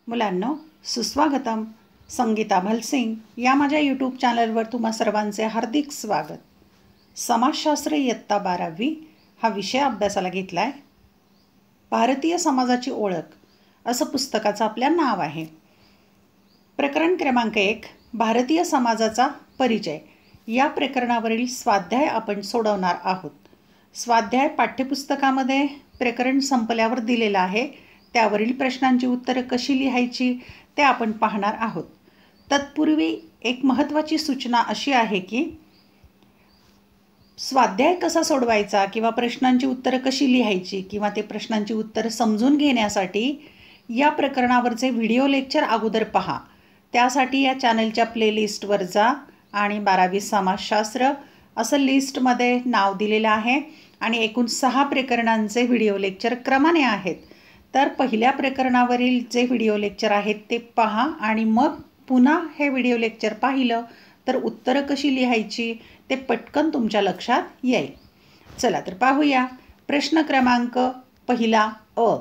मुलांनो, सुस्वागतम. संगीता भलसिंग या माझ्या यूट्यूब चॅनलवर तुम्हा सर्वांचे हार्दिक स्वागत. समाजशास्त्र इयत्ता 12वी हा विषय अभ्यासाला घेतला आहे. भारतीय समाजाची ओळख असं पुस्तकाचं आपल्या नाव आहे. प्रकरण क्रमांक 1 भारतीय समाजाचा परिचय या प्रकरणावरील स्वाध्याय आपण सोडवणार आहोत. स्वाध्याय पाठ्यपुस्तकामध्ये प्रकरण संपल्यावर दिलेलं आहे. त्यावरील प्रश्नांची उत्तरं कशी लिहायची ते आपण पाहणार आहोत. तत्पूर्वी एक महत्त्वाची सूचना अशी आहे की स्वाध्याय कसा सोडवायचा किंवा प्रश्नांची उत्तरं कशी लिहायची किंवा ते प्रश्नांची उत्तरं समजून घेण्यासाठी या प्रकरणावरचे व्हिडिओ लेक्चर अगोदर पहा. त्यासाठी या चॅनलच्या प्लेलिस्टवर जा आणि 12वी समाजशास्त्र असं लिस्टमध्ये नाव दिलेलं आहे आणि एकूण 6 प्रकरणांचे व्हिडिओ लेक्चर क्रमाने आहेत. तर पहिल्या प्रकरणावरील जे व्हिडिओ लेक्चर आहेत ते पहा आणि मग पुन्हा हे व्हिडिओ लेक्चर पाहिलं तर उत्तरं कशी लिहायची ते पटकन तुमच्या लक्षात येईल. चला तर पाहूया. प्रश्न क्रमांक पहिला अ.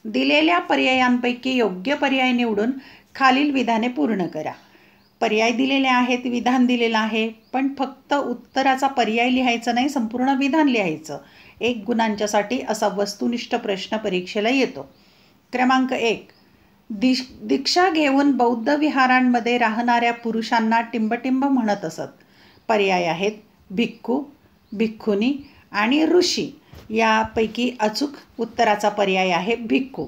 दिलेल्या पर्यायांपैकी योग्य पर्याय निवडून खालील विधाने पूर्ण करा. पर्याय दिलेले आहेत, विधान दिलेलं आहे, पण फक्त उत्तराचा पर्याय लिहायचा नाही, संपूर्ण विधान लिहायचं. 1 गुणांच्यासाठी असा वस्तुनिष्ठ प्रश्न परीक्षेला येतो. क्रमांक 1. दीक्षा घेऊन बौद्ध विहारांमध्ये राहणाऱ्या पुरुषांना टिंबटिंब म्हणत असत. पर्याय आहेत भिक्खू, भिक्खुनी आणि ऋषी. यापैकी अचूक उत्तराचा पर्याय आहे भिक्खू.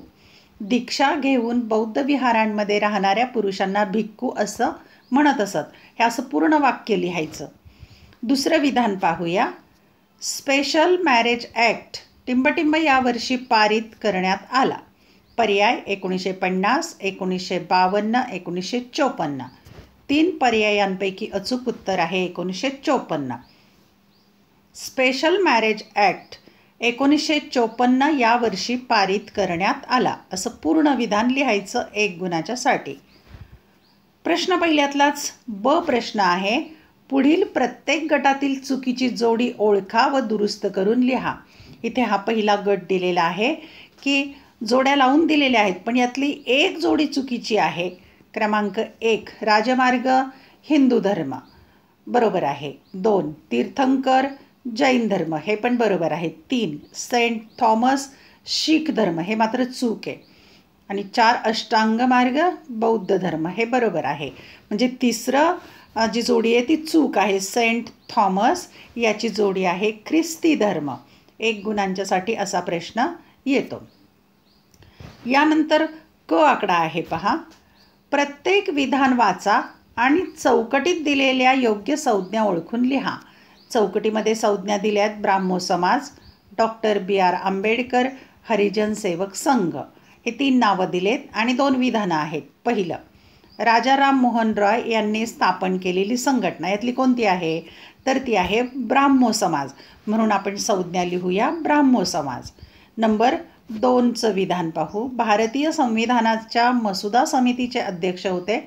दीक्षा घेऊन बौद्ध विहारांमध्ये राहणाऱ्या पुरुषांना भिक्खू असं म्हणत असत. हे असं पूर्ण वाक्य लिहायचं. दुसरं विधान पाहूया. स्पेशल मॅरेज ॲक्ट टिंबटिंब यावर्षी पारित करण्यात आला. पर्याय 1950, 1952, 1954. 3 पर्यायांपैकी अचूक उत्तर आहे 1954. स्पेशल मॅरेज ॲक्ट 1954 यावर्षी पारित करण्यात आला असं पूर्ण विधान लिहायचं 1 गुणाच्यासाठी. प्रश्न पहिल्यातलाच ब प्रश्न आहे. पुढील प्रत्येक गटातील चुकीची जोडी ओळखा व दुरुस्त करून लिहा. इथे हा पहिला गट दिलेला आहे की जोड्या लावून दिलेल्या आहेत, पण यातली एक जोडी चुकीची आहे. क्रमांक 1 राजमार्ग हिंदू धर्म बरोबर आहे. 2 तीर्थंकर जैन धर्म हे पण बरोबर आहे. 3 सेंट थॉमस शीख धर्म हे मात्र चूक आहे. आणि 4 अष्टांग मार्ग बौद्ध धर्म हे बरोबर आहे. म्हणजे तिसरं जी जोडी आहे ती चूक आहे. सेंट थॉमस याची जोडी आहे ख्रिस्ती धर्म. 1 गुणांच्यासाठी असा प्रश्न येतो. यानंतर क आकडा आहे पहा. प्रत्येक विधान वाचा आणि चौकटीत दिलेल्या योग्य संज्ञा ओळखून लिहा. चौकटीमध्ये संज्ञा दिल्या आहेत ब्राह्मो समाज, डॉक्टर B.R. आंबेडकर, हरिजन सेवक संघ हे 3 नावं दिलेत आणि 2 विधानं आहेत. पहिलं राजा राम मोहन रॉय यांनी स्थापन केलेली संघटना यातली कोणती आहे तर ती आहे ब्राह्मो समाज. म्हणून आपण संज्ञा लिहूया ब्राह्मो समाज. नंबर 2चं विधान पाहू. भारतीय संविधानाच्या मसुदा समितीचे अध्यक्ष होते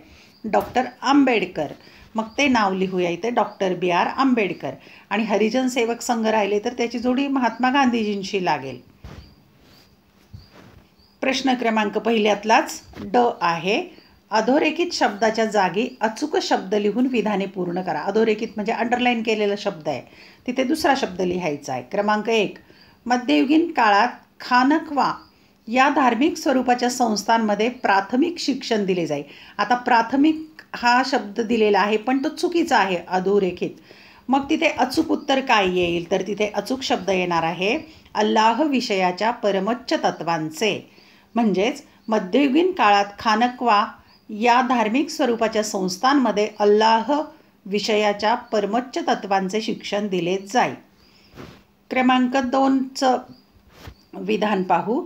डॉक्टर आंबेडकर. मग ते नाव लिहूया इथे डॉक्टर B.R. आंबेडकर. आणि हरिजन सेवक संघ राहिले तर त्याची जोडी महात्मा गांधीजींशी लागेल. प्रश्न क्रमांक पहिल्यातलाच ड आहे. अधोरेखित शब्दाच्या जागी अचूक शब्द लिहून विधाने पूर्ण करा. अधोरेखित म्हणजे अंडरलाईन केलेला शब्द आहे, तिथे दुसरा शब्द लिहायचा आहे. क्रमांक 1 मध्ययुगीन काळात खानकवा या धार्मिक स्वरूपाच्या संस्थांमध्ये प्राथमिक शिक्षण दिले जाई. आता प्राथमिक हा शब्द दिलेला आहे पण तो चुकीचा आहे अधोरेखित. मग तिथे अचूक उत्तर काय येईल तर तिथे अचूक शब्द येणार आहे अल्लाह विषयाच्या परमोच्च तत्वांचे. म्हणजेच मध्ययुगीन काळात खानकवा या धार्मिक स्वरूपाच्या संस्थांमध्ये अल्लाह विषयाच्या परमोच्च तत्वांचे शिक्षण दिले जाईल. क्रमांक 2चं विधान पाहू.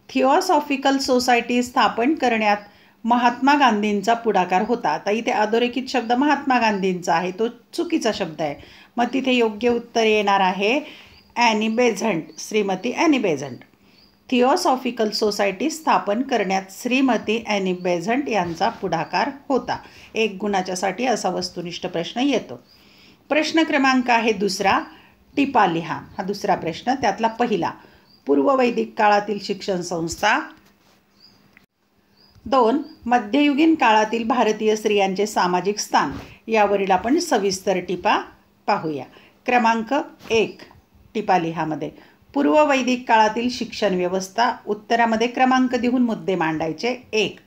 थिओसॉफिकल सोसायटी स्थापन करण्यात महात्मा गांधींचा पुढाकार होता. आता इथे अधोरेखित शब्द महात्मा गांधींचा आहे, तो चुकीचा शब्द आहे. मग तिथे योग्य उत्तर येणार आहे Annie Besant, Shrimati Annie Besant. Theosophical society स्थापन करण्यात श्रीमती ॲनी बेझंट यांचा पुढाकार होता. 1 गुणाच्यासाठी असा वस्तुनिष्ठ प्रश्न येतो. प्रश्न क्रमांक आहे 2 टिपा लिहा. हा दुसरा प्रश्न. त्यातला पहिला पूर्ववैदिक काळातील शिक्षण संस्था 2. मध्ययुगीन काळातील भारतीय स्त्रियांचे सामाजिक स्थान, यावरील आपण सविस्तर टिपा पाहूया. क्रमांक 1 टिपा लिहामध्ये. पूर्ववैदिक काळातील शिक्षण व्यवस्था. उत्तरामध्ये क्रमांक देऊन मुद्दे मांडायचे. 1.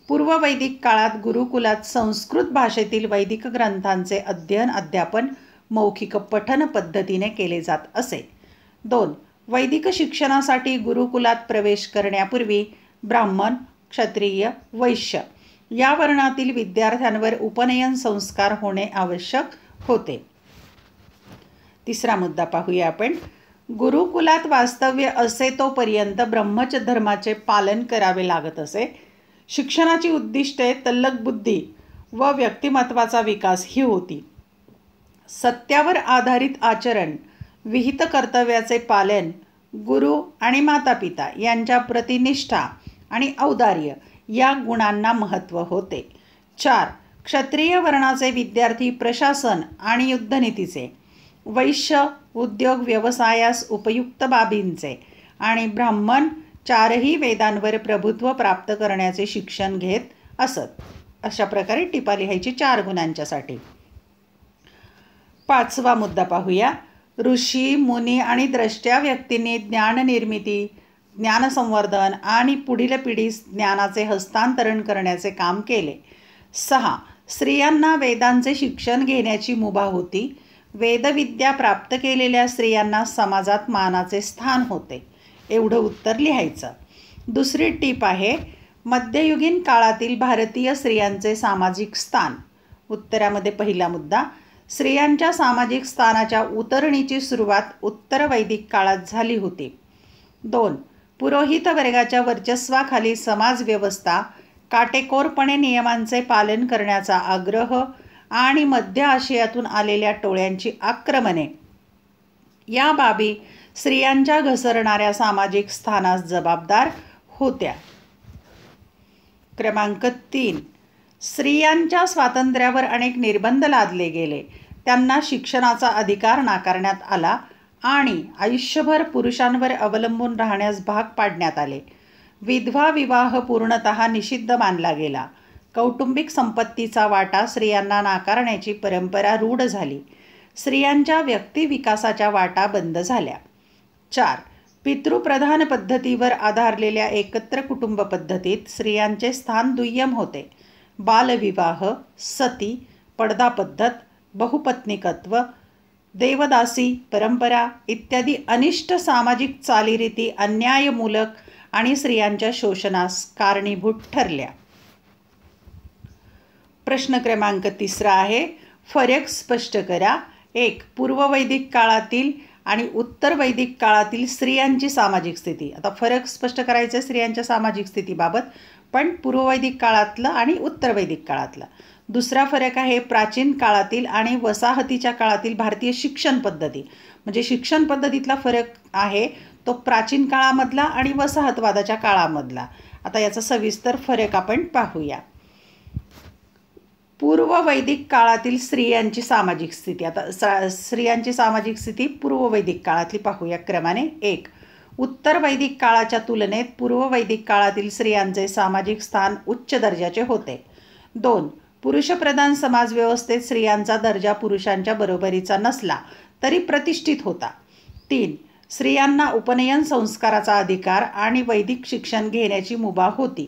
पूर्ववैदिक काळात गुरुकुलात संस्कृत भाषेतील वैदिक ग्रंथांचे अध्ययन अध्यापन मौखिक पठन पद्धतीने केले जात असे. 2. वैदिक शिक्षणासाठी गुरुकुलात प्रवेश करण्यापूर्वी ब्राह्मण, क्षत्रिय, वैश्य या वर्णातील विद्यार्थ्यांवर उपनयन संस्कार होणे आवश्यक होते. तिसरा मुद्दा पाहूया आपण. गुरुकुलात वास्तव्य असे तोपर्यंत ब्रह्मचर्याचे पालन करावे लागत असे. शिक्षणाची उद्दिष्टे तल्लख बुद्धी व व्यक्तिमत्वाचा विकास ही होती. सत्यावर आधारित आचरण, विहित कर्तव्याचे पालन, गुरु आणि मातापिता यांच्या प्रतिनिष्ठा आणि औदार्य या गुणांना महत्त्व होते. 4. क्षत्रिय वर्णाचे विद्यार्थी प्रशासन आणि युद्धनीतीचे, वैश्य उद्योग व्यवसायास उपयुक्त बाबींचे आणि ब्राह्मण चारही वेदांवर प्रभुत्व प्राप्त करण्याचे शिक्षण घेत असत. अशा प्रकारे टिपा लिहायची 4 गुणांच्यासाठी. 5वा मुद्दा पाहूया. ऋषी, मुनी आणि द्रष्ट्या व्यक्तींनी ज्ञाननिर्मिती, ज्ञानसंवर्धन आणि पुढील पिढीस ज्ञानाचे हस्तांतरण करण्याचे काम केले. 6. स्त्रियांना वेदांचे शिक्षण घेण्याची मुभा होती. वेदविद्या प्राप्त केलेल्या स्त्रियांना समाजात मानाचे स्थान होते. एवढं उत्तर लिहायचं. दुसरी टीप आहे. मध्ययुगीन काळातील भारतीय स्त्रियांचे सामाजिक स्थान. उत्तरामध्ये पहिला मुद्दा. स्त्रियांच्या सामाजिक स्थानाच्या उतरणीची सुरुवात उत्तर वैदिक काळात झाली होती. 2. पुरोहित वर्गाच्या वर्चस्वाखाली समाजव्यवस्था, काटेकोरपणे नियमांचे पालन करण्याचा आग्रह आणि मध्य आशियातून आलेल्या टोळ्यांची आक्रमणे या बाबी स्त्रियांच्या घसरणाऱ्या सामाजिक स्थानास जबाबदार होत्या. क्रमांक 3. स्त्रियांच्या स्वातंत्र्यावर अनेक निर्बंध लादले गेले. त्यांना शिक्षणाचा अधिकार नाकारण्यात आला आणि आयुष्यभर पुरुषांवर अवलंबून राहण्यास भाग पाडण्यात आले. विधवा विवाह पूर्णतः निषिद्ध मानला गेला. कौटुंबिक संपत्तीचा वाटा स्त्रियांना नाकारण्याची परंपरा रूढ झाली. स्त्रियांच्या व्यक्तिविकासाच्या वाटा बंद झाल्या. 4. पितृप्रधान पद्धतीवर आधारलेल्या एकत्र कुटुंब पद्धतीत स्त्रियांचे स्थान दुय्यम होते. बालविवाह, सती, पडदा पद्धत, बहुपत्निकत्व, देवदासी परंपरा इत्यादी अनिष्ट सामाजिक चालीरीती अन्यायमूलक आणि स्त्रियांच्या शोषणास कारणीभूत ठरल्या. प्रश्न क्रमांक 3 आहे. फरक स्पष्ट करा. 1. पूर्ववैदिक काळातील आणि उत्तर वैदिक काळातील स्त्रियांची सामाजिक स्थिती. आता फरक स्पष्ट करायचा स्त्रियांच्या सामाजिक स्थितीबाबत, पण पूर्ववैदिक काळातलं आणि उत्तर वैदिक काळातलं. दुसरा फरक आहे प्राचीन काळातील आणि वसाहतीच्या काळातील भारतीय शिक्षण पद्धती. म्हणजे शिक्षण पद्धतीतला फरक आहे तो प्राचीन काळामधला आणि वसाहतवादाच्या काळामधला. आता याचा सविस्तर फरक आपण पाहूया. पूर्ववैदिक काळातील स्त्रियांची सामाजिक स्थिती. आता स्त्रियांची सामाजिक स्थिती पूर्ववैदिक काळातली पाहूया क्रमाने. 1. उत्तर वैदिक काळाच्या तुलनेत पूर्ववैदिक काळातील स्त्रियांचे सामाजिक स्थान उच्च दर्जाचे होते. 2. पुरुषप्रधान समाजव्यवस्थेत स्त्रियांचा दर्जा पुरुषांच्या बरोबरीचा नसला तरी प्रतिष्ठित होता. 3. स्त्रियांना उपनयन संस्काराचा अधिकार आणि वैदिक शिक्षण घेण्याची मुभा होती.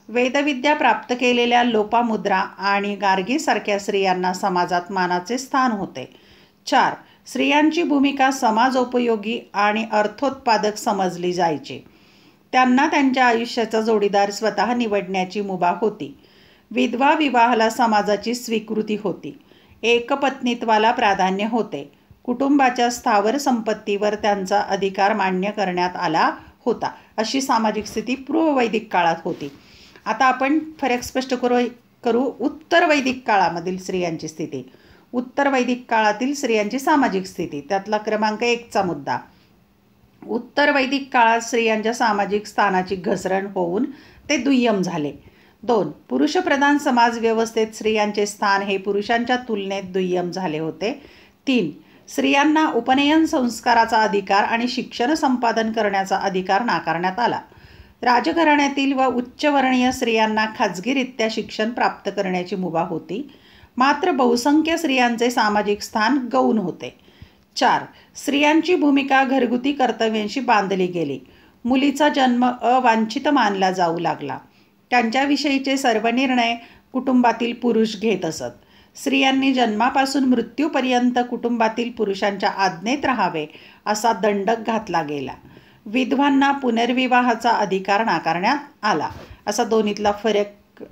वेदविद्या प्राप्त केलेल्या लोपामुद्रा आणि गार्गीसारख्या स्त्रियांना समाजात मानाचे स्थान होते. 4. स्त्रियांची भूमिका समाजोपयोगी आणि अर्थोत्पादक समजली जायची. त्यांना त्यांच्या आयुष्याचा जोडीदार स्वतः निवडण्याची मुभा होती. विधवा विवाहाला समाजाची स्वीकृती होती. एकपत्नीत्वाला प्राधान्य होते. कुटुंबाच्या स्थावर संपत्तीवर त्यांचा अधिकार मान्य करण्यात आला होता. अशी सामाजिक स्थिती पूर्ववैदिक काळात होती. आता आपण फरक स्पष्ट करू उत्तर वैदिक काळामधील स्त्रियांची स्थिती. उत्तर वैदिक काळातील स्त्रियांची सामाजिक स्थिती, त्यातला क्रमांक 1चा मुद्दा. उत्तर वैदिक काळात स्त्रियांच्या सामाजिक स्थानाची घसरण होऊन ते दुय्यम झाले. 2. पुरुषप्रधान समाजव्यवस्थेत स्त्रियांचे स्थान हे पुरुषांच्या तुलनेत दुय्यम झाले होते. 3. स्त्रियांना उपनयन संस्काराचा अधिकार आणि शिक्षण संपादन करण्याचा अधिकार नाकारण्यात आला. राजघराण्यातील व उच्चवर्णीय स्त्रियांना खाजगीरित्या शिक्षण प्राप्त करण्याची मुभा होती, मात्र बहुसंख्य स्त्रियांचे सामाजिक स्थान गौण होते. 4. स्त्रियांची भूमिका घरगुती कर्तव्यांशी बांधली गेली. मुलीचा जन्म अवांछित मानला जाऊ लागला. त्यांच्याविषयीचे सर्व निर्णय कुटुंबातील पुरुष घेत असत. स्त्रियांनी जन्मापासून मृत्यूपर्यंत कुटुंबातील पुरुषांच्या आज्ञेत राहावे असा दंडक घातला गेला. विधवांना पुनर्विवाहाचा अधिकार नाकारण्यात आला. असा दोन्हीतला फरक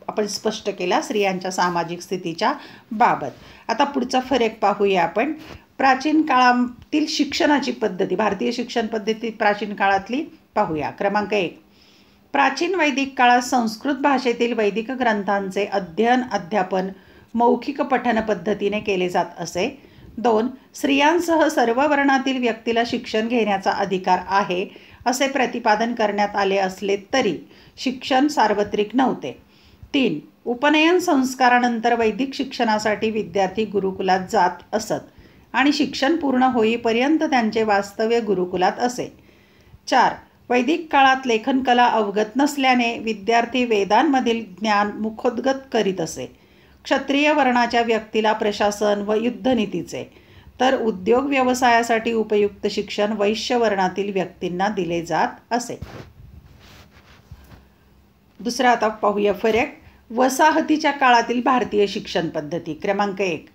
आपण स्पष्ट केला स्त्रियांच्या सामाजिक स्थितीच्या बाबत. आता पुढचा फरक पाहूया आपण. प्राचीन काळातील शिक्षणाची पद्धती, भारतीय शिक्षण पद्धती प्राचीन काळातली पाहूया. क्रमांक 1. प्राचीन वैदिक काळात संस्कृत भाषेतील वैदिक ग्रंथांचे अध्ययन अध्यापन मौखिक पठन पद्धतीने केले जात असे. 2. स्त्रियांसह सर्व वर्णातील व्यक्तीला शिक्षण घेण्याचा अधिकार आहे असे प्रतिपादन करण्यात आले असले तरी शिक्षण सार्वत्रिक नव्हते. 3. उपनयन संस्कारानंतर वैदिक शिक्षणासाठी विद्यार्थी गुरुकुलात जात असत आणि शिक्षण पूर्ण होईपर्यंत त्यांचे वास्तव्य गुरुकुलात असे. 4. वैदिक काळात लेखनकला अवगत नसल्याने विद्यार्थी वेदांमधील ज्ञान मुखोद्गत करीत असे. क्षत्रिय वर्णाच्या व्यक्तीला प्रशासन व युद्धनीतीचे तर उद्योग व्यवसायासाठी उपयुक्त शिक्षण वैश्य वर्णातील व्यक्तींना दिले जात असे. दुसरा आता पाहूया फरक. वसाहतीच्या काळातील भारतीय शिक्षण पद्धती. क्रमांक 1.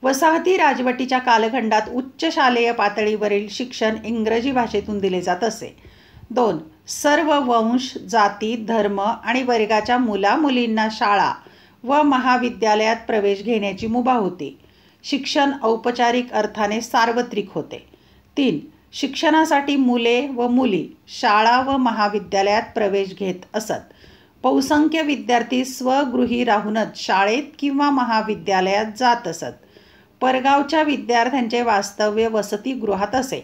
वसाहती राजवटीच्या कालखंडात उच्च शालेय पातळीवरील शिक्षण इंग्रजी भाषेतून दिले जात असे. 2. सर्व वंश, जाती, धर्म आणि वर्गाच्या मुलामुलींना शाळा व महाविद्यालयात प्रवेश घेण्याची मुभा होती. शिक्षण औपचारिक अर्थाने सार्वत्रिक होते. 3. शिक्षणासाठी मुले व मुली शाळा व महाविद्यालयात प्रवेश घेत असत. बहुसंख्य विद्यार्थी स्वगृही राहूनच शाळेत किंवा महाविद्यालयात जात असत. परगावच्या विद्यार्थ्यांचे वास्तव्य वसतिगृहात असे.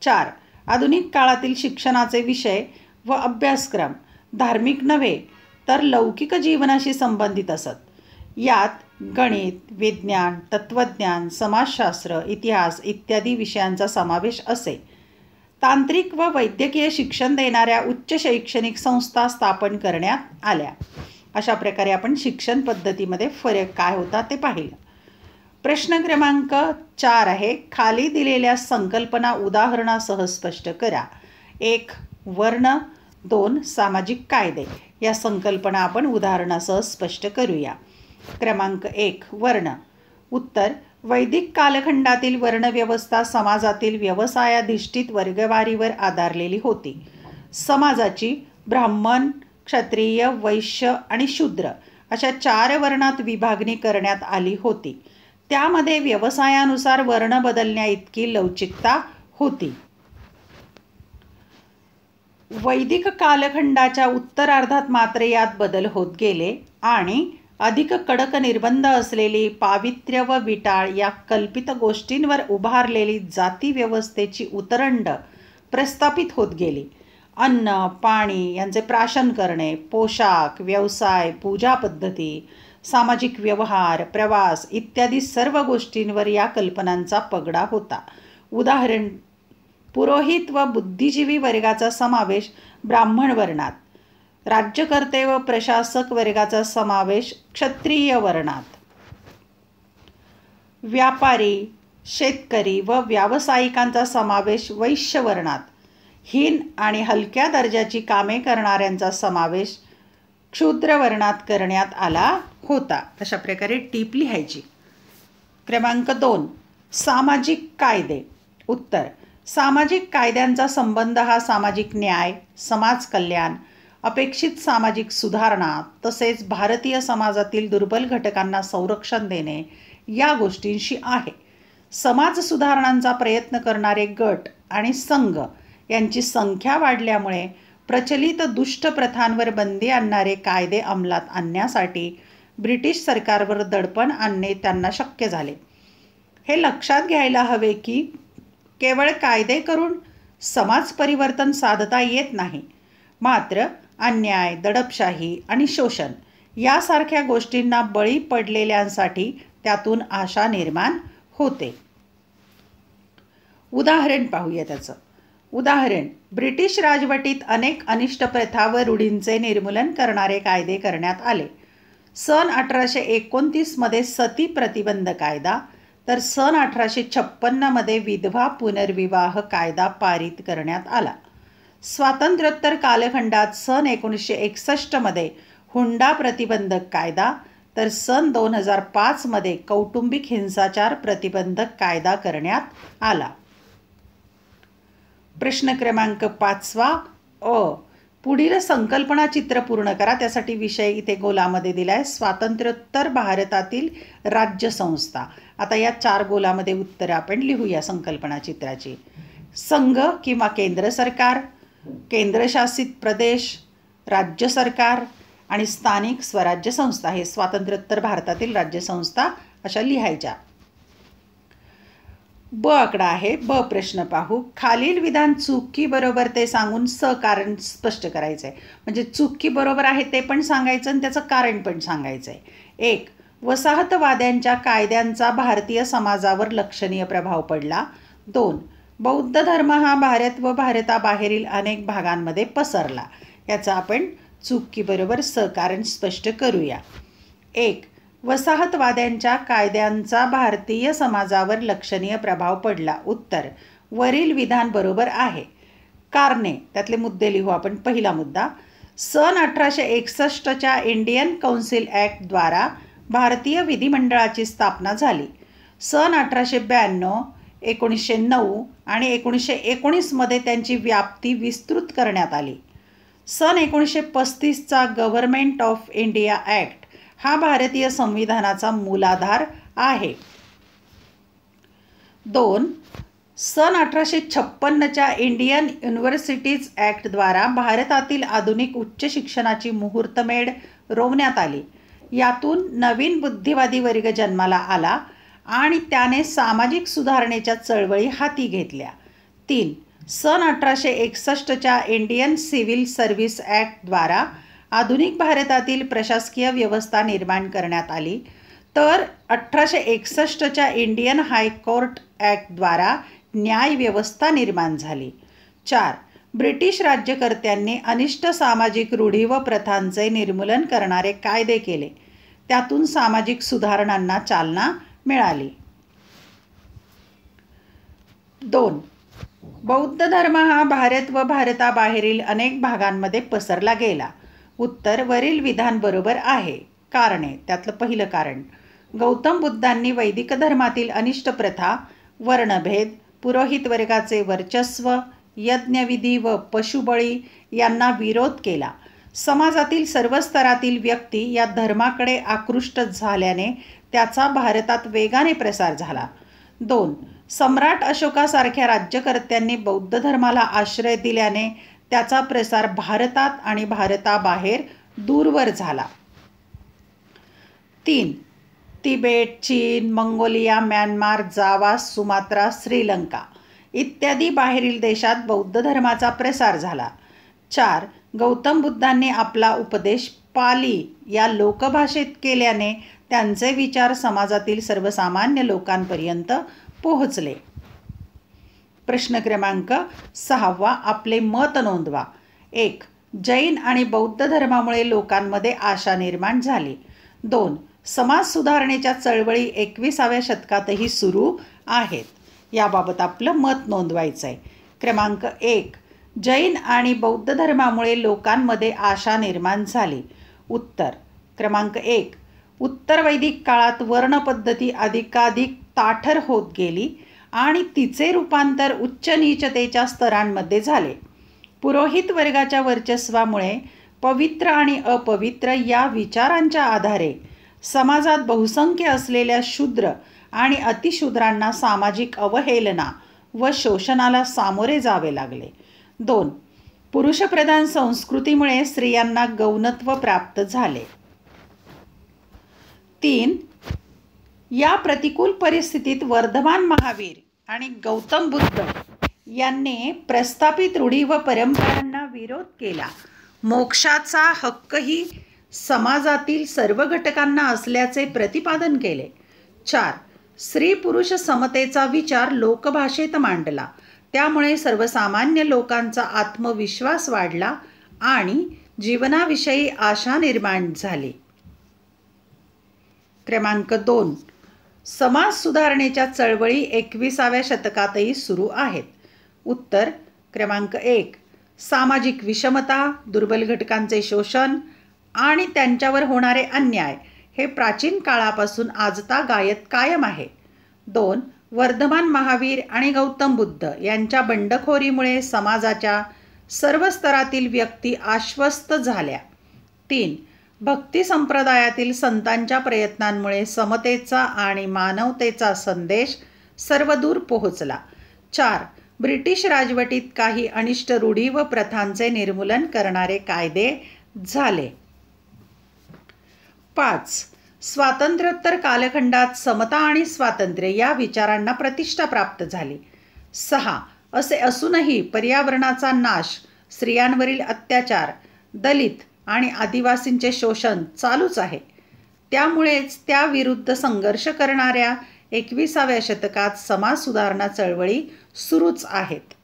4. आधुनिक काळातील शिक्षणाचे विषय व अभ्यासक्रम धार्मिक नव्हे तर लौकिक जीवनाशी संबंधित असत. यात गणित, विज्ञान, तत्त्वज्ञान, समाजशास्त्र, इतिहास इत्यादी विषयांचा समावेश असे. तांत्रिक व वैद्यकीय शिक्षण देणाऱ्या उच्च शैक्षणिक संस्था स्थापन करण्यात आल्या. अशा प्रकारे आपण शिक्षण पद्धतीमध्ये फरक काय होता ते पाहिलं. प्रश्न क्रमांक 4 आहे. खाली दिलेल्या संकल्पना उदाहरणासह स्पष्ट करा. 1. वर्ण. 2. सामाजिक कायदे. या संकल्पना आपण उदाहरणासह स्पष्ट करूया. क्रमांक 1. वर्ण. उत्तर. वैदिक कालखंडातील वर्णव्यवस्था समाजातील व्यवसायाधिष्ठित वर्गवारीवर आधारलेली होती. समाजाची ब्राह्मण, क्षत्रिय, वैश्य आणि शूद्र अशा 4 वर्णात विभागणी करण्यात आली होती. त्यामध्ये व्यवसायानुसार वर्ण बदलण्या इतकी लवचिकता होती. वैदिक कालखंडाच्या उत्तरार्धात मात्र यात बदल होत गेले आणि अधिक कडक निर्बंध असलेली पावित्र्य व विटाळ या कल्पित गोष्टींवर उभारलेली जाती व्यवस्थेची उतरंड प्रस्थापित होत गेली. अन्न, पाणी यांचे प्राशन करणे, पोशाख, व्यवसाय, पूजा पद्धती, सामाजिक व्यवहार, प्रवास इत्यादी सर्व गोष्टींवर या कल्पनांचा पगडा होता. उदाहरण. पुरोहित व बुद्धिजीवी वर्गाचा समावेश ब्राह्मण वर्णात, राज्यकर्ते व प्रशासक वर्गाचा समावेश क्षत्रिय वर्णात, व्यापारी, शेतकरी व व्यावसायिकांचा समावेश वैश्य वर्णात, हीन आणि हलक्या दर्जाची कामे करणाऱ्यांचा समावेश क्षुद्र वर्णात करण्यात आला होता. अशा प्रकारे टीप लिहायची. क्रमांक 2. सामाजिक कायदे. उत्तर. सामाजिक कायद्यांचा संबंध हा सामाजिक न्याय, समाज कल्याण, अपेक्षित सामाजिक सुधारणा तसेच भारतीय समाजातील दुर्बल घटकांना संरक्षण देणे या गोष्टींशी आहे. समाज सुधारणांचा प्रयत्न करणारे गट आणि संघ यांची संख्या वाढल्यामुळे प्रचलित दुष्ट प्रथांवर बंदी आणणारे कायदे अंमलात आणण्यासाठी ब्रिटिश सरकारवर दडपण आणणे त्यांना शक्य झाले. हे लक्षात घ्यायला हवे की केवळ कायदे करून समाज परिवर्तन साधता येत नाही, मात्र अन्याय, दडपशाही आणि शोषण यासारख्या गोष्टींना बळी पडलेल्यांसाठी त्यातून आशा निर्माण होते. उदाहरण पाहूया त्याचं. उदाहरण, ब्रिटिश राजवटीत अनेक अनिष्ट प्रथा व रूढींचे निर्मूलन करणारे कायदे करण्यात आले. सन 1829 मध्ये सती प्रतिबंध कायदा, तर सन 1856 विधवा पुनर्विवाह कायदा पारित करण्यात आला. स्वातंत्र्योत्तर कालखंडात सन 1961 हुंडा प्रतिबंधक कायदा, तर सन 2005 कौटुंबिक हिंसाचार प्रतिबंधक कायदा करण्यात आला. प्रश्न क्रमांक 5 पुढील संकल्पना चित्र पूर्ण करा. त्यासाठी विषय इथे गोलामध्ये दिला आहे, स्वातंत्र्योत्तर भारतातील राज्यसंस्था. आता या 4 गोलामध्ये उत्तरं आपण लिहूया संकल्पना चित्राची. संघ किंवा केंद्र सरकार, केंद्रशासित प्रदेश, राज्य सरकार आणि स्थानिक स्वराज्य संस्था हे स्वातंत्र्योत्तर भारतातील राज्यसंस्था अशा लिहायच्या. ब आकडा आहे. ब प्रश्न पाहू. खालील विधान चूक की बरोबर ते सांगून कारण स्पष्ट करायचं आहे. म्हणजे चूक की बरोबर आहे ते पण सांगायचं आणि त्याचं कारण पण सांगायचं आहे. 1. वसाहतवाद्यांच्या कायद्यांचा भारतीय समाजावर लक्षणीय प्रभाव पडला. 2. बौद्ध धर्म हा भारत व भारताबाहेरील अनेक भागांमध्ये पसरला. याचा आपण चूक की बरोबर कारण स्पष्ट करूया. 1. वसाहतवाद्यांच्या कायद्यांचा भारतीय समाजावर लक्षणीय प्रभाव पडला. उत्तर, वरील विधान बरोबर आहे. कारणे, त्यातले मुद्दे लिहू आपण. पहिला मुद्दा, सन 1861च्या इंडियन कौन्सिल ॲक्टद्वारा भारतीय विधिमंडळाची स्थापना झाली. सन 1892, 1909 आणि 1919 त्यांची व्याप्ती विस्तृत करण्यात आली. सन 1935चा गव्हर्नमेंट ऑफ इंडिया ॲक्ट हा भारतीय संविधानाचा मूलाधार आहे. 2. सन 1856च्या इंडियन युनिव्हर्सिटीज ॲक्टद्वारा भारतातील आधुनिक उच्च शिक्षणाची मुहूर्तमेढ रोवण्यात आली. यातून नवीन बुद्धिवादी वर्ग जन्माला आला आणि त्याने सामाजिक सुधारणेच्या चळवळी हाती घेतल्या. 3. सन 1861च्या इंडियन सिव्हिल सर्व्हिस ॲक्टद्वारा आधुनिक भारतातील प्रशासकीय व्यवस्था निर्माण करण्यात आली. तर 1861च्या इंडियन हायकोर्ट ॲक्टद्वारा न्याय व्यवस्था निर्माण झाली. 4. ब्रिटिश राज्यकर्त्यांनी अनिष्ट सामाजिक रूढी व प्रथांचे निर्मूलन करणारे कायदे केले. त्यातून सामाजिक सुधारणांना चालना मिळाली. 2. बौद्ध धर्म हा भारत व भारताबाहेरील अनेक भागांमध्ये पसरला गेला. उत्तर, वरील विधान बरोबर आहे. कारणे, त्यातलं पहिलं कारण, गौतम बुद्धांनी वैदिक धर्मातील अनिष्ट प्रथा, वर्णभेद, पुरोहित वर्गाचे वर्चस्व, यज्ञविधी व पशुबळी यांना विरोध केला. समाजातील सर्व स्तरातील व्यक्ती या धर्माकडे आकृष्ट झाल्याने त्याचा भारतात वेगाने प्रसार झाला. 2. सम्राट अशोकासारख्या राज्यकर्त्यांनी बौद्ध धर्माला आश्रय दिल्याने त्याचा प्रसार भारतात आणि भारताबाहेर दूरवर झाला. 3. तिबेट, चीन, मंगोलिया, म्यानमार, जावा, सुमात्रा, श्रीलंका इत्यादी बाहेरील देशात बौद्ध धर्माचा प्रसार झाला. 4. गौतम बुद्धांनी आपला उपदेश पाली या लोकभाषेत केल्याने त्यांचे विचार समाजातील सर्वसामान्य लोकांपर्यंत पोहोचले. प्रश्न क्रमांक 6, आपले मत नोंदवा. 1. जैन आणि बौद्ध धर्मामुळे लोकांमध्ये आशा निर्माण झाली. 2. समाज सुधारणेच्या चळवळी 21व्या शतकातही सुरू आहेत. याबाबत आपलं मत नोंदवायचं आहे. क्रमांक 1. जैन आणि बौद्ध धर्मामुळे लोकांमध्ये आशा निर्माण झाली. उत्तर, क्रमांक 1. उत्तर वैदिक काळात वर्णपद्धती अधिकाधिक ताठर होत गेली आणि तिचे रूपांतर उच्च नीचतेच्या स्तरांमध्ये झाले. पुरोहित वर्गाच्या वर्चस्वामुळे पवित्र आणि अपवित्र या विचारांच्या आधारे समाजात बहुसंख्य असलेल्या शूद्र आणि अतिशूद्रांना सामाजिक अवहेलना व शोषणाला सामोरे जावे लागले. 2. पुरुषप्रधान संस्कृतीमुळे स्त्रियांना गौणत्व प्राप्त झाले. 3. या प्रतिकूल परिस्थितीत वर्धमान महावीर आणि गौतम बुद्ध यांनी प्रस्थापित रूढी व परंपरांना विरोध केला. मोक्षाचा हक्कही समाजातील सर्व घटकांना असल्याचे प्रतिपादन केले. 4. स्त्री पुरुष समतेचा विचार लोकभाषेत मांडला. त्यामुळे सर्वसामान्य लोकांचा आत्मविश्वास वाढला आणि जीवनाविषयी आशा निर्माण झाली. क्रमांक 2. समाज सुधारणेच्या चळवळी 21व्या शतकातही सुरू आहेत. उत्तर क्रमांक 1. सामाजिक विषमता, दुर्बल घटकांचे शोषण आणि त्यांच्यावर होणारे अन्याय हे प्राचीन काळापासून आजतागायत कायम आहे. 2. वर्धमान महावीर आणि गौतम बुद्ध यांच्या बंडखोरीमुळे समाजाच्या सर्व स्तरातील व्यक्ती आश्वस्त झाल्या. 3. भक्ती संप्रदायातील संतांच्या प्रयत्नांमुळे समतेचा आणि मानवतेचा संदेश सर्वदूर पोहोचला. 4. ब्रिटिश राजवटीत काही अनिष्ट रूढी व प्रथांचे निर्मूलन करणारे कायदे झाले. 5. स्वातंत्र्योत्तर कालखंडात समता आणि स्वातंत्र्य या विचारांना प्रतिष्ठा प्राप्त झाली. 6. असे असूनही पर्यावरणाचा नाश, स्त्रियांवरील अत्याचार, दलित आणि आदिवासींचे शोषण चालूच आहे. त्यामुळेच त्याविरुद्ध संघर्ष करणाऱ्या 21व्या शतकात समाज सुधारणा चळवळी सुरूच आहेत.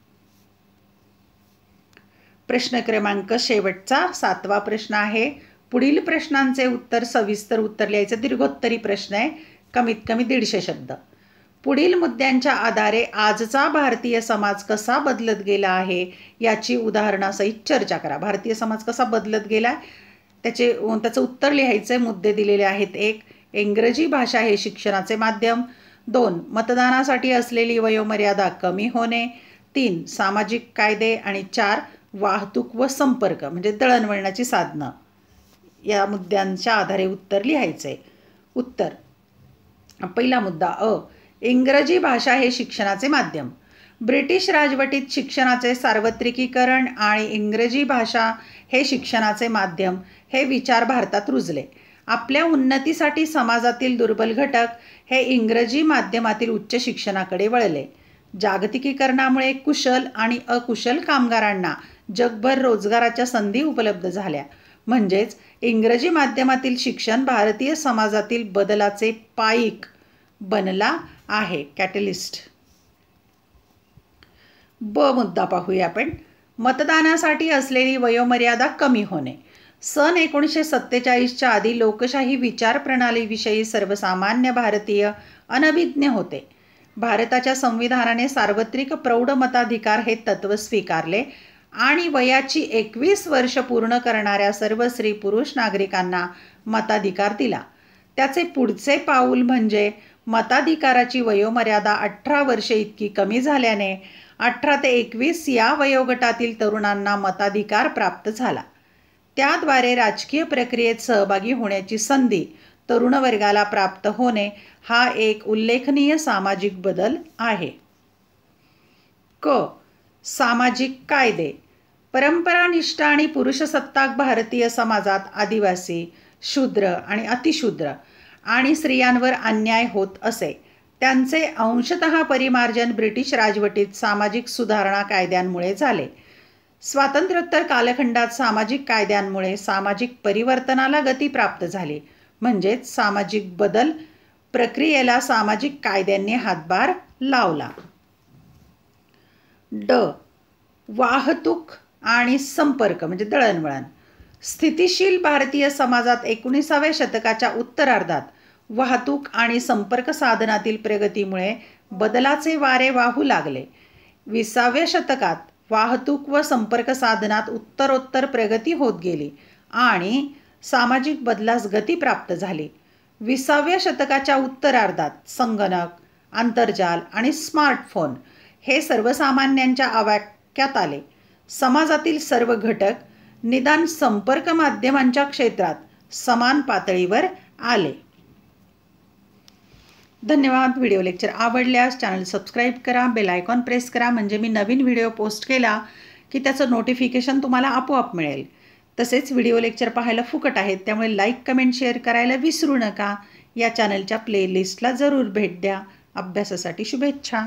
प्रश्न क्रमांक शेवटचा 7वा प्रश्न आहे. पुढील प्रश्नांचे उत्तर सविस्तर उत्तर लिहायचं. दीर्घोत्तरी प्रश्न आहे, कमीत कमी 150 शब्द. पुढील मुद्द्यांच्या आधारे आजचा भारतीय समाज कसा बदलत गेला आहे याची उदाहरणासहित चर्चा करा. भारतीय समाज कसा बदलत गेला त्याचं उत्तर लिहायचे. मुद्दे दिलेले आहेत. 1. इंग्रजी भाषा हे शिक्षणाचे माध्यम. 2. मतदानासाठी असलेली वयोमर्यादा कमी होणे. 3. सामाजिक कायदे. आणि 4. वाहतूक व संपर्क म्हणजे दळणवळणाची साधनं. या मुद्द्यांच्या आधारे उत्तर लिहायचे. उत्तर. पहिला मुद्दा अ. इंग्रजी भाषा हे शिक्षणाचे माध्यम. ब्रिटिश राजवटीत शिक्षणाचे सार्वत्रिकीकरण आणि इंग्रजी भाषा हे शिक्षणाचे माध्यम हे विचार भारतात रुजले. आपल्या उन्नतीसाठी समाजातील दुर्बल घटक हे इंग्रजी माध्यमातील उच्च शिक्षणाकडे वळले. जागतिकीकरणामुळे कुशल आणि अकुशल कामगारांना जगभर रोजगाराच्या संधी उपलब्ध झाल्या. म्हणजेच इंग्रजी माध्यमातील शिक्षण भारतीय समाजातील बदलाचे पाईक बनला आहे, कॅटलिस्ट. ब मुद्दा पाहूया आपण. मतदानासाठी असलेली वयोमर्यादा कमी होणे. सन 1947च्या आधी लोकशाही विचार प्रणालीविषयी सर्वसामान्य भारतीय अनभिज्ञ होते. भारताच्या संविधानाने सार्वत्रिक प्रौढ मताधिकार हे तत्त्व स्वीकारले आणि वयाची 21 वर्ष पूर्ण करणाऱ्या सर्व स्त्री पुरुष नागरिकांना मताधिकार दिला. त्याचे पुढचे पाऊल म्हणजे मताधिकाराची वयोमर्यादा 18 वर्षे इतकी कमी झाल्याने 18 ते 21 या वयोगटातील तरुणांना मताधिकार प्राप्त झाला. त्याद्वारे राजकीय प्रक्रियेत सहभागी होण्याची संधी तरुण वर्गाला प्राप्त होणे हा एक उल्लेखनीय सामाजिक बदल आहे. क. सामाजिक कायदे. परंपरानिष्ठ आणि पुरुषसत्ताक भारतीय समाजात आदिवासी, शूद्र आणि अतिशूद्र आणि स्त्रियांवर अन्याय होत असे. त्यांचे अंशतः परिमार्जन ब्रिटिश राजवटीत सामाजिक सुधारणा कायद्यांमुळे झाले. स्वातंत्र्योत्तर कालखंडात सामाजिक कायद्यांमुळे सामाजिक परिवर्तनाला गती प्राप्त झाली. म्हणजेच सामाजिक बदल प्रक्रियेला सामाजिक कायद्यांनी हातभार लावला. ड. वाहतूक आणि संपर्क म्हणजे दळणवळण. स्थितिशील भारतीय समाजात 19व्या शतकाच्या उत्तरार्धात वाहतूक आणि संपर्क साधनातील प्रगतीमुळे बदलाचे वारे वाहू लागले. 20व्या शतकात वाहतूक व संपर्क साधनात उत्तरोत्तर प्रगती होत गेली आणि सामाजिक बदलास गती प्राप्त झाली. 20व्या शतकाच्या उत्तरार्धात संगणक, आंतरजाल आणि स्मार्टफोन हे सर्वसामान्यांच्या आवाक्यात आले. समाजातील सर्व घटक निदान संपर्क माध्यमांच्या क्षेत्रात समान पातळीवर आले. धन्यवाद. व्हिडिओ लेक्चर आवडल्यास चॅनल सबस्क्राईब करा, बेल आयकॉन प्रेस करा म्हणजे मी नवीन व्हिडिओ पोस्ट केला की त्याचं नोटिफिकेशन तुम्हाला आपोआप मिळेल. तसेच व्हिडिओ लेक्चर पाहायला फुकट आहेत त्यामुळे लाईक, कमेंट, शेअर करायला विसरू नका. या चॅनलच्या प्लेलिस्टला जरूर भेट द्या. अभ्यासासाठी शुभेच्छा.